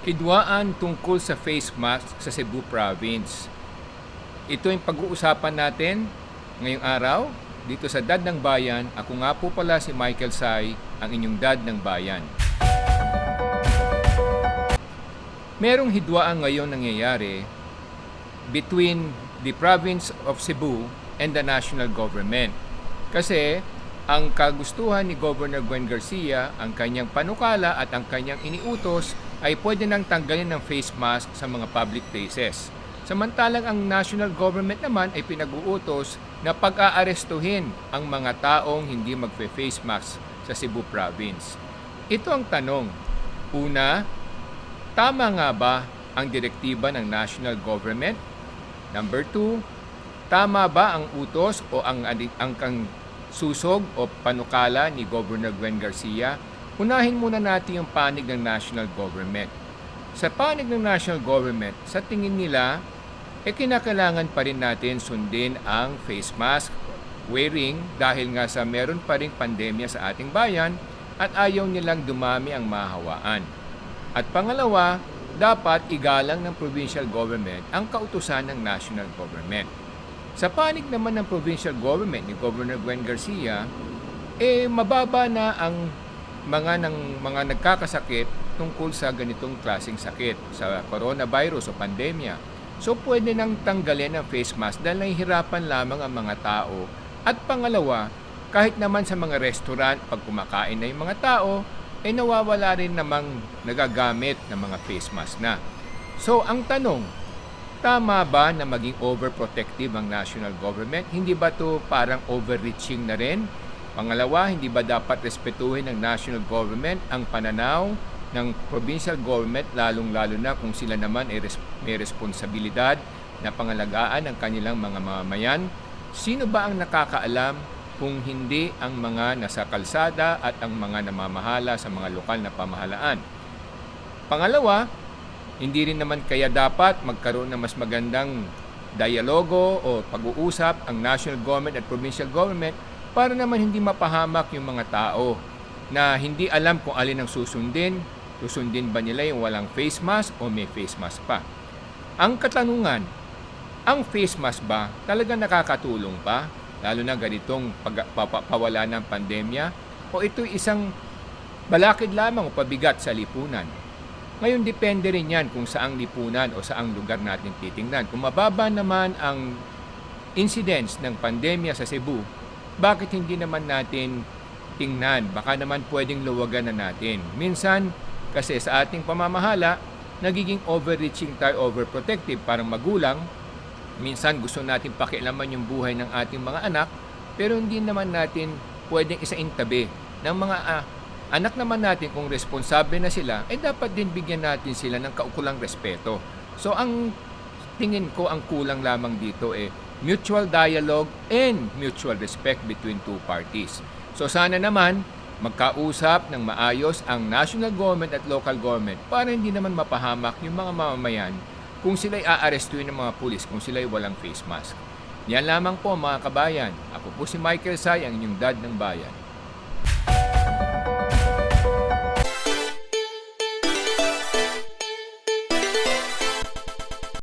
Hidwaan tungkol sa face mask sa Cebu Province. Ito yung pag-uusapan natin ngayong araw dito sa Dad ng Bayan. Ako nga po pala si Michael Sai, ang inyong Dad ng Bayan. Merong hidwaan ngayon nangyayari between the province of Cebu and the national government. Kasi ang kagustuhan ni Governor Gwen Garcia, ang kanyang panukala at ang kanyang iniutos ay pwede nang tanggalin ng face mask sa mga public places. Samantalang ang national government naman ay pinag-uutos na pag-aarestuhin ang mga taong hindi magfe-face mask sa Cebu Province. Ito ang tanong. Una, tama nga ba ang direktiba ng national government? Number 2, tama ba ang utos o ang susog o panukala ni Governor Gwen Garcia? Unahin muna natin yung panig ng national government. Sa panig ng national government, sa tingin nila, kinakailangan pa rin natin sundin ang face mask wearing dahil nga sa meron pa rin pandemya sa ating bayan at ayaw nilang dumami ang mahawaan. At pangalawa, dapat igalang ng provincial government ang kautusan ng national government. Sa panig naman ng provincial government ni Governor Gwen Garcia, mababa na ang mga nagkakasakit tungkol sa ganitong klaseng sakit, sa coronavirus o pandemya. So pwede nang tanggalin ang face mask dahil nahihirapan lamang ang mga tao. At pangalawa, kahit naman sa mga restaurant, pag kumakain na yung mga tao, nawawala rin namang nagagamit ng mga face mask na. So ang tanong, tama ba na maging overprotective ang national government? Hindi ba to parang overreaching na rin? Pangalawa, hindi ba dapat respetuhin ng national government ang pananaw ng provincial government, lalong-lalo na kung sila naman ay may responsibilidad na pangalagaan ang kanilang mga mamamayan? Sino ba ang nakakaalam kung hindi ang mga nasa kalsada at ang mga namamahala sa mga lokal na pamahalaan? Pangalawa, hindi rin naman kaya dapat magkaroon ng mas magandang dialogo o pag-uusap ang national government at provincial government para naman hindi mapahamak yung mga tao na hindi alam kung alin ang susundin. Susundin ba nila yung walang face mask o may face mask pa? Ang katanungan, ang face mask ba talaga nakakatulong pa? Lalo na ganitong pawala ng pandemya? O ito isang balakid lamang o pabigat sa lipunan? Ngayon, depende rin yan kung saang lipunan o saang lugar natin titingnan. Kung mababa naman ang incidence ng pandemya sa Cebu, bakit hindi naman natin tingnan? Baka naman pwedeng luwagan na natin. Minsan, kasi sa ating pamamahala, nagiging overreaching tayo, overprotective, parang magulang. Minsan gusto natin pakialaman yung buhay ng ating mga anak, pero hindi naman natin pwedeng isaintabi ng mga anak naman natin. Kung responsable na sila, dapat din bigyan natin sila ng kaukulang respeto. So ang tingin ko, ang kulang lamang dito mutual dialogue and mutual respect between two parties. So sana naman magkausap ng maayos ang national government at local government para hindi naman mapahamak yung mga mamamayan kung sila'y aarestuin ng mga pulis kung sila'y walang face mask. Yan lamang po mga kabayan. Ako po si Michael Sai, ang inyong Dad ng Bayan.